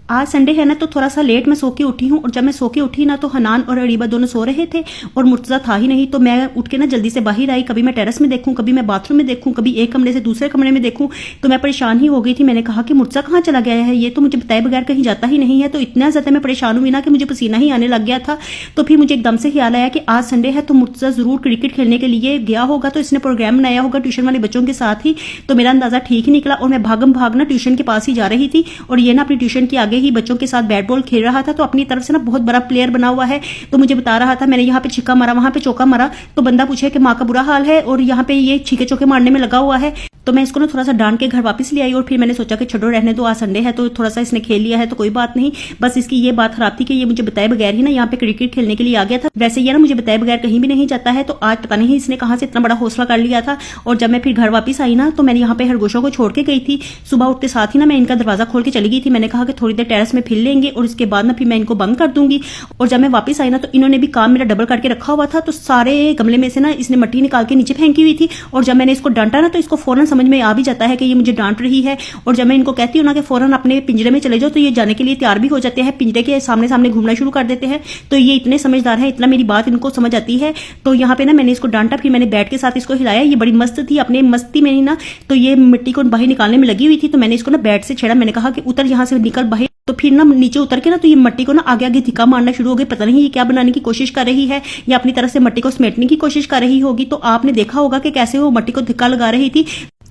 आज संडे है ना, तो थोड़ा सा लेट मैं सो के उठी हूँ। और जब मैं सो के उठी ना, तो हनान और अरीबा दोनों सो रहे थे और मुर्तज़ा था ही नहीं। तो मैं उठ के ना जल्दी से बाहर आई। कभी मैं टेरेस में देखूँ, कभी मैं बाथरूम में देखूँ, कभी एक कमरे से दूसरे कमरे में देखूँ, तो मैं परेशान ही हो गई थी। मैंने कहा कि मुर्तज़ा कहाँ चला गया है, ये तो मुझे बताए बगैर कहीं जाता ही नहीं है। तो इतना ज़्यादा मैं परेशान हुई ना कि मुझे पसीना ही आने लग गया था। तो फिर मुझे एकदम से ख्याल आया कि आज संडे है, तो मुर्तज़ा ज़रूर क्रिकेट खेलने के लिए गया होगा। तो इसने प्रोग्राम बनाया होगा ट्यूशन वाले बच्चों के साथ ही। तो मेरा अंदाज़ा ठीक ही निकला और मैं भागम भाग ना ट्यूशन के पास ही जा रही थी। और ये ना अपनी ट्यूशन के आगे ही बच्चों के साथ बैट बॉल खेल रहा था। तो अपनी तरफ से ना बहुत बड़ा प्लेयर बना हुआ है। तो मुझे बता रहा था, मैंने यहाँ पे छिक्का मारा, वहां पे चौका मारा। तो बंदा पूछे कि माँ का बुरा हाल है और यहाँ पे ये छीके चौके मारने में लगा हुआ है। तो मैं इसको ना थोड़ा सा डांट के घर वापस ले आई। और फिर मैंने सोचा कि छोड़ो, रहने दो, आज संडे है तो थोड़ा सा इसने खेल लिया है तो कोई बात नहीं। बस इसकी ये बात खराब थी कि ये मुझे बताए बगैर ही ना यहाँ पे क्रिकेट खेलने के लिए आ गया था। वैसे ये ना मुझे बताए बगैर कहीं भी नहीं जाता है। तो आज पता नहीं इसने कहाँ से इतना बड़ा हौसला कर लिया था। और जब मैं फिर घर वापस आई ना, तो मैंने यहाँ पे खरगोशों को छोड़ के गई थी। सुबह उठते साथ ही ना मैं इनका दरवाजा खोल के चली गई थी। मैंने कहा कि थोड़ी देर टेरेस में फिर लेंगे और उसके बाद ना फिर मैं इनको बंद कर दूंगी। और जब मैं वापस आई ना, तो इन्होंने भी काम मेरा डबल करके रखा हुआ था। तो सारे गमले में से ना इसने मिट्टी निकाल के नीचे फेंकी हुई थी। और जब मैंने इसको डांटा ना, तो इसको फौरन समझ में आ भी जाता है कि ये मुझे डांट रही है। और जब मैं इनको कहती हूँ ना कि फौरन अपने पिंजरे में चले जाओ, तो ये जाने के लिए तैयार भी हो जाते हैं, पिंजरे के सामने सामने घूमना शुरू कर देते हैं। तो ये इतने समझदार है, इतना मेरी बात इनको समझ आती है। तो यहाँ पे ना मैंने इसको डांटा, फिर मैंने बैट के साथ इसको हिलाया। ये बड़ी मस्त थी, अपने मस्ती में ही ना तो ये मिट्टी को बाहर निकालने में लगी हुई थी। तो मैंने इसको ना बैट से छेड़ा। मैंने कहा कि उतर यहाँ से, निकल बाहर। तो फिर ना नीचे उतर के ना, तो ये मिट्टी को ना आगे आगे धिक्का मारना शुरू हो गई। पता नहीं ये क्या बनाने की कोशिश कर रही है, या अपनी तरफ से मिट्टी को समेटने की कोशिश कर रही होगी। तो आपने देखा होगा कि कैसे वो मिट्टी को धिक्का लगा रही थी।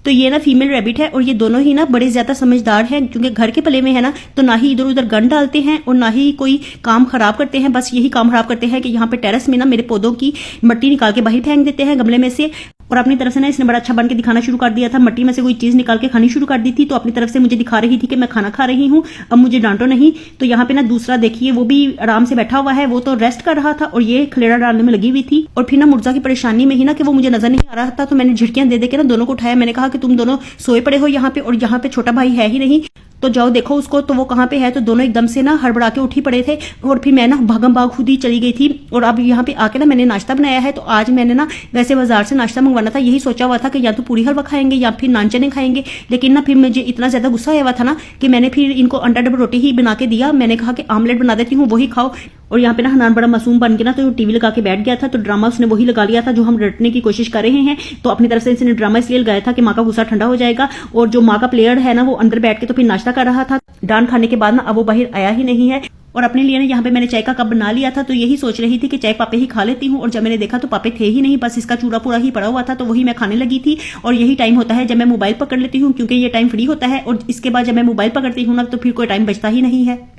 तो ये ना फीमेल रैबिट है और ये दोनों ही ना बड़े ज्यादा समझदार हैं, क्योंकि घर के पले में है ना, तो ना ही इधर उधर गंद डालते हैं और ना ही कोई काम खराब करते हैं। बस यही काम खराब करते हैं कि यहाँ पे टेरेस में ना मेरे पौधों की मिट्टी निकाल के बाहर फेंक देते हैं गमले में से। और अपनी तरफ से ना इसने बड़ा अच्छा बन के दिखाना शुरू कर दिया था। मिट्टी में से कोई चीज निकाल के खानी शुरू कर दी थी। तो अपनी तरफ से मुझे दिखा रही थी कि मैं खाना खा रही हूँ, अब मुझे डांटो नहीं। तो यहाँ पे ना दूसरा देखिए, वो भी आराम से बैठा हुआ है, वो तो रेस्ट कर रहा था और ये खलेड़ा डालने में लगी हुई थी। और फिर ना मुर्तज़ा की परेशानी में ही ना कि वो मुझे नजर नहीं आ रहा था, तो मैंने झिड़कियां दे के ना दोनों को उठाया। मैंने कहा कि तुम दोनों सोए पड़े हो यहाँ पे, और यहाँ पे छोटा भाई है ही नहीं, तो जाओ देखो उसको, तो वो कहाँ पे है। तो दोनों एकदम से ना हड़बड़ा के उठी पड़े थे। और फिर मैं ना भागम भाग खुद ही चली गई थी। और अब यहाँ पे आके ना मैंने नाश्ता बनाया है। तो आज मैंने ना वैसे बाजार से नाश्ता मंगवाना था, यही सोचा हुआ था कि या तो पूरी हलवा खाएंगे या फिर नान चने खाएंगे। लेकिन ना फिर मुझे इतना ज्यादा गुस्सा आया हुआ था ना कि मैंने फिर इनको अंडा डबल रोटी ही बना के दिया। मैंने कहा कि आमलेट बना देती हूँ, वही खाओ। और यहाँ पे ना हनान बड़ा मासूम बन के ना तो टीवी लगा के बैठ गया था। तो ड्रामा उसने वही लगा लिया था जो हम रटने की कोशिश कर रहे हैं। तो अपनी तरफ से इसने ड्रामा इसलिए लगाया था कि माँ का गुस्सा ठंडा हो जाएगा। और जो माँ का प्लेयर है ना, वो अंदर बैठ के तो फिर नाश्ता कर रहा था। डांट खाने के बाद ना अब वो बाहर आया ही नहीं है। और अपने लिए ना यहाँ पे मैंने चाय का कप बना लिया था। तो यही सोच रही थी कि चाय पापे ही खा लेती हूँ। और जब मैंने देखा तो पापे थे ही नहीं, बस इसका चूरा पूरा ही पड़ा हुआ था। तो वही मैं खाने लगी थी। और यही टाइम होता है जब मैं मोबाइल पकड़ लेती हूँ, क्योंकि ये टाइम फ्री होता है। और इसके बाद जब मैं मोबाइल पकड़ती हूँ ना, तो फिर कोई टाइम बचता ही नहीं है।